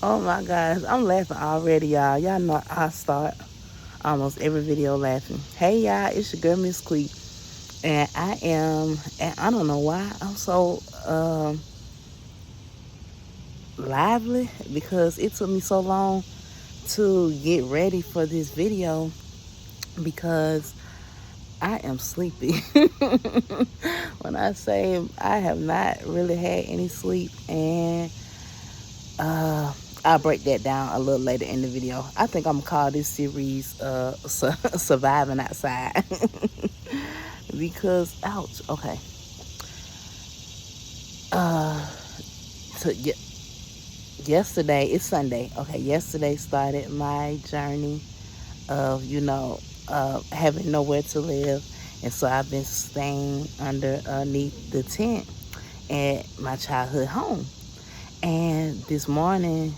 Oh my gosh, I'm laughing already, y'all. Y'all know I start almost every video laughing. Hey y'all, it's your girl Miss Quitta, and I don't know why I'm so lively, because it took me so long to get ready for this video because I am sleepy. When I say I have not really had any sleep, and I'll break that down a little later in the video. I think I'm gonna call this series Surviving Outside. Because, ouch, okay. So, yesterday, it's Sunday. Okay, yesterday started my journey of, having nowhere to live. And so I've been staying underneath the tent at my childhood home. And this morning,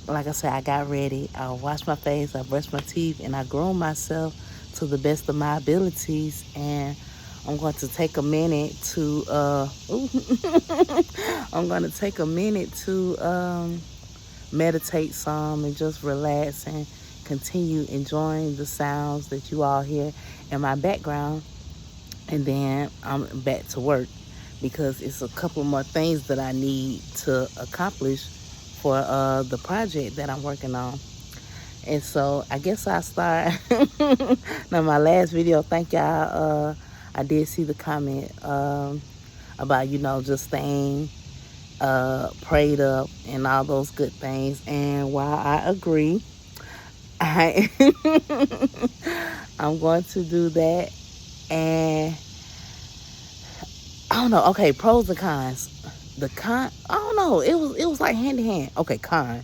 like I said, I got ready. I washed my face, I brushed my teeth, and I groomed myself to the best of my abilities. And I'm going to take a minute to, I'm going to take a minute to meditate some and just relax and continue enjoying the sounds that you all hear in my background. And then I'm back to work because it's a couple more things that I need to accomplish for the project that I'm working on. And so I guess I'll start. Now, my last video, thank y'all. I did see the comment about, just staying prayed up and all those good things. And while I agree, I I'm going to do that. And I don't know. Okay, pros and cons. The con, I don't know. It was like hand in hand. Okay, con.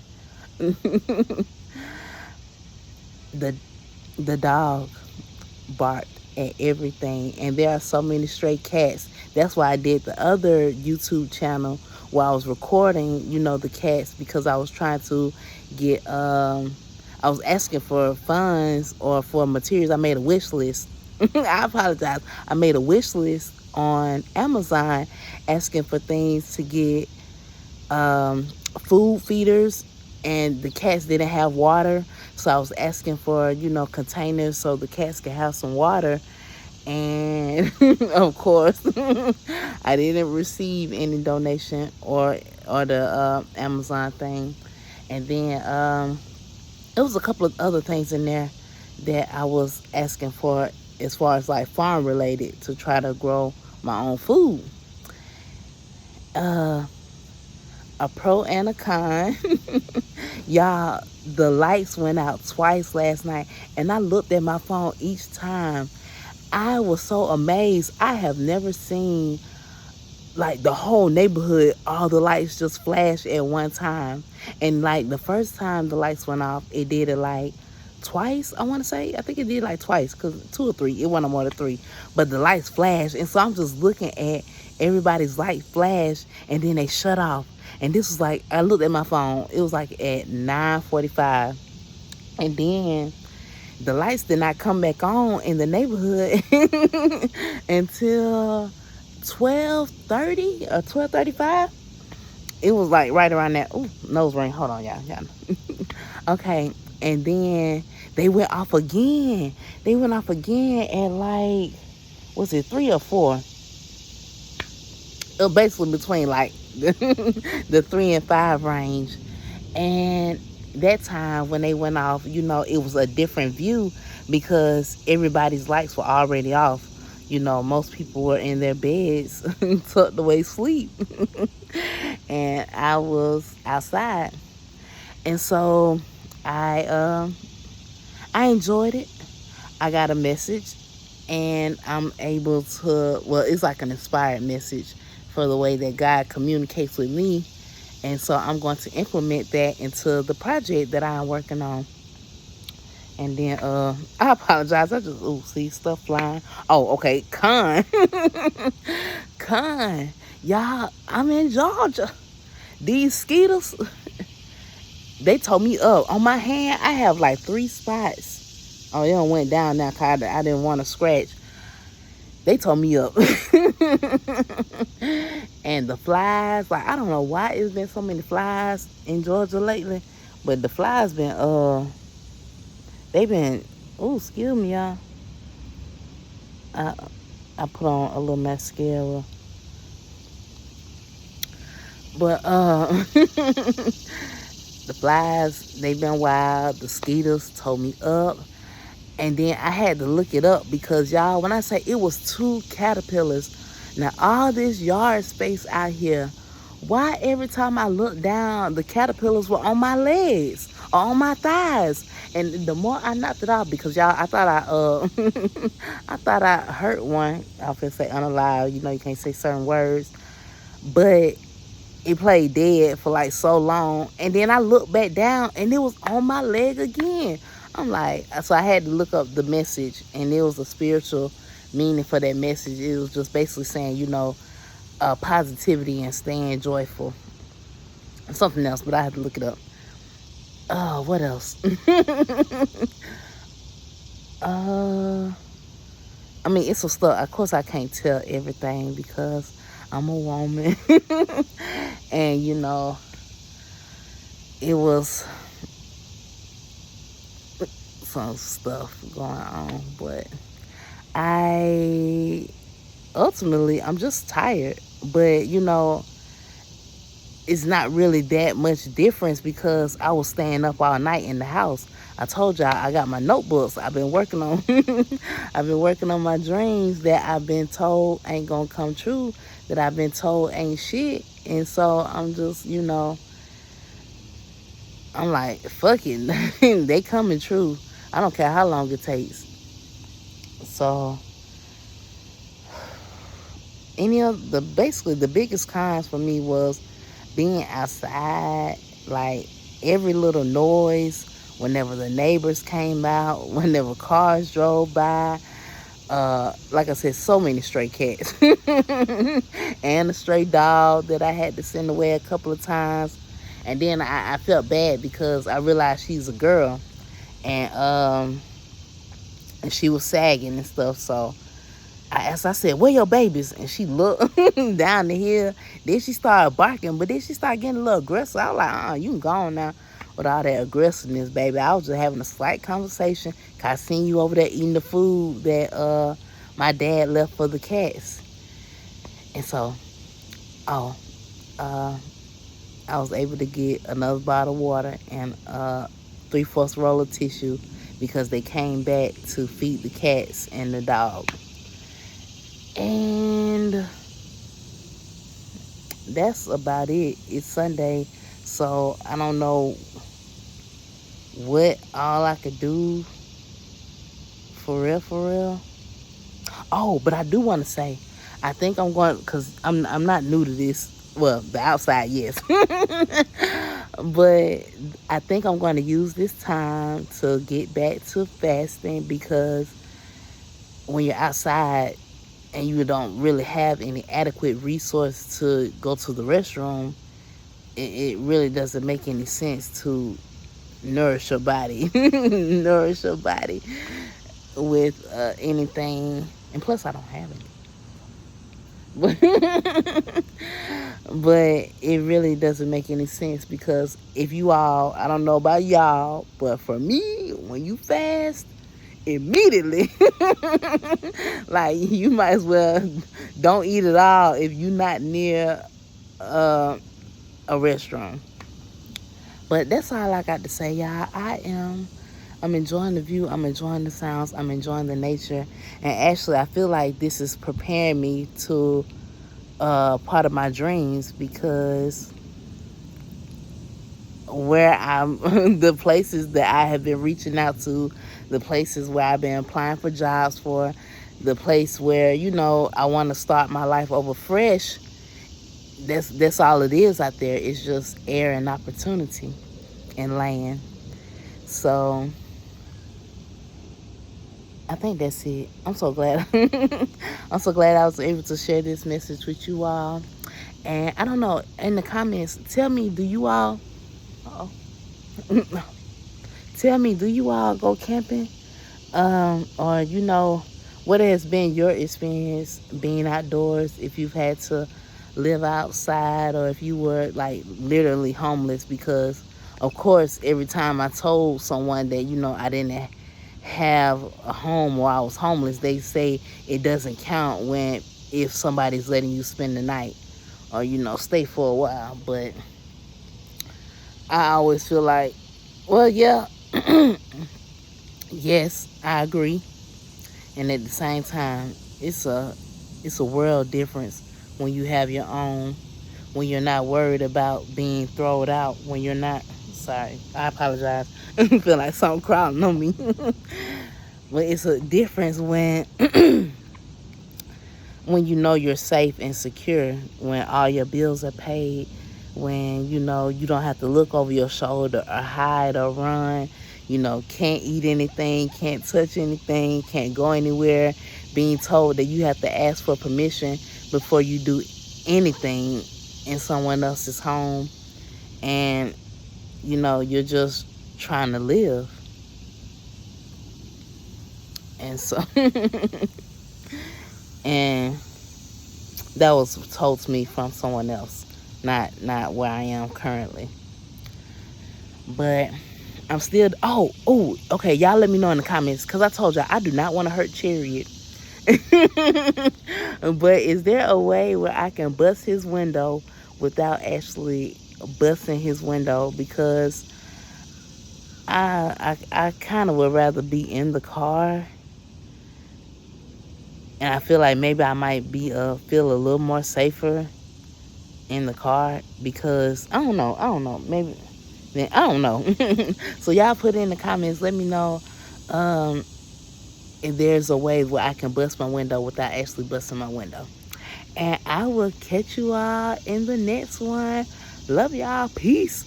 the the dog barked at everything, and there are so many stray cats. That's why I did the other YouTube channel where I was recording, the cats, because I was trying to get I was asking for funds or for materials. I made a wish list. I apologize. I made a wish list on Amazon asking for things to get food feeders, and the cats didn't have water. So I was asking for, containers so the cats could have some water. And of course, I didn't receive any donation or the Amazon thing. And then there was a couple of other things in there that I was asking for as far as like farm related to try to grow my own food. A pro and a con. Y'all, the lights went out twice last night, and I looked at my phone each time. I was so amazed. I have never seen like the whole neighborhood, all the lights just flash at one time. And like the first time the lights went off, it did it like twice, I want to say. I think it did like twice, because 2 or 3, it wasn't more than 3. But the lights flashed, and so I'm just looking at everybody's light flash, and then they shut off. And this was like, I looked at my phone, it was like at 9:45. And then the lights did not come back on in the neighborhood until 12:30 or 12:35. It was like right around that. Ooh, nose ring. Hold on, y'all. Okay, and then they went off again. They went off again at like, was it 3 or 4? It was basically between like the 3 and 5 range. And that time when they went off, it was a different view because everybody's lights were already off. Most people were in their beds tucked away sleep. And I was outside. And so I enjoyed it. I got a message, and I'm able to, well, it's like an inspired message for the way that God communicates with me. And so I'm going to implement that into the project that I'm working on. And then I apologize. I just see stuff flying. Oh, okay. Con. Con. Y'all, I'm in Georgia. These mosquitoes, they told me up. On my hand, I have like 3 spots. Oh, it done went down now because I didn't want to scratch. they tore me up. And the flies, like, I don't know why it's been so many flies in Georgia lately, but the flies been they been, oh, excuse me, y'all. I I put on a little mascara. But the flies, they been wild. The mosquitoes tore me up. And then I had to look it up because, y'all, when I say it was 2 caterpillars, now all this yard space out here, why every time I look down, the caterpillars were on my legs or on my thighs? And the more I knocked it off, because, y'all, I thought I thought I hurt one. I was gonna say unalive. You know, you can't say certain words. But it played dead for like so long, and then I looked back down and it was on my leg again. I'm like, so I had to look up the message, and it was a spiritual meaning for that message. It was just basically saying, positivity and staying joyful. Something else, but I had to look it up. Oh, what else? I mean, it's some stuff. Of course, I can't tell everything because I'm a woman. And, it was some stuff going on. But ultimately, I'm just tired. But, it's not really that much difference because I was staying up all night in the house. I told y'all I got my notebooks. I've been working on I've been working on my dreams that I've been told ain't gonna come true, that I've been told ain't shit. And so I'm just, I'm like, fuck it. They coming true. I don't care how long it takes. So basically the biggest cons for me was being outside, like every little noise, whenever the neighbors came out, whenever cars drove by. Like I said, so many stray cats. And a stray dog that I had to send away a couple of times. And then I felt bad because I realized she's a girl. And she was sagging and stuff. So I said, where your babies? And she looked down the hill. Then she started barking, but then she started getting a little aggressive. I was like, you can go on now with all that aggressiveness, baby. I was just having a slight conversation because I seen you over there eating the food that my dad left for the cats. And so, I was able to get another bottle of water and 3/4 roll of tissue because they came back to feed the cats and the dog. And that's about it. It's Sunday, so I don't know what all I could do for real. Oh, but I do want to say, I think I'm going, because I'm not new to this. Well, the outside, yes. But I think I'm going to use this time to get back to fasting, because when you're outside and you don't really have any adequate resource to go to the restroom, it really doesn't make any sense to nourish your body. Nourish your body with anything. And plus, I don't have any. But it really doesn't make any sense, because if you all, I don't know about y'all, but for me, when you fast, immediately, like, you might as well don't eat at all if you're not near a restaurant. But that's all I got to say, y'all. I'm enjoying the view. I'm enjoying the sounds. I'm enjoying the nature. And actually, I feel like this is preparing me to part of my dreams, because where I'm, the places that I have been reaching out to, the places where I've been applying for jobs for, the place where, I want to start my life over fresh, that's all it is out there. It's just air and opportunity and land. So I think that's it. I'm so glad. I'm so glad I was able to share this message with you all. And I don't know, in the comments, tell me, do you all, tell me, do you all go camping? Or, what has been your experience being outdoors, if you've had to live outside or if you were like literally homeless? Because of course every time I told someone that I didn't have a home or I was homeless, they say it doesn't count when if somebody's letting you spend the night or stay for a while. But I always feel like, well, yeah, yes, I agree. And at the same time, it's a world difference when you have your own, when you're not worried about being thrown out, when you're not. Sorry, I apologize. I feel like something crawling on me. But it's a difference when when you're safe and secure, when all your bills are paid, when you don't have to look over your shoulder or hide or run, can't eat anything, can't touch anything, can't go anywhere, being told that you have to ask for permission before you do anything in someone else's home, and you're just trying to live. And so and that was told to me from someone else, not where I am currently. But I'm still. Oh, okay. Y'all let me know in the comments, because I told y'all I do not want to hurt Chariot. But is there a way where I can bust his window without actually busting his window? Because I kind of would rather be in the car, and I feel like maybe I might feel a little more safer in the car, because I don't know, maybe I don't know. So y'all put in the comments, let me know if there's a way where I can bust my window without actually busting my window. And I will catch you all in the next one. Love y'all. Peace.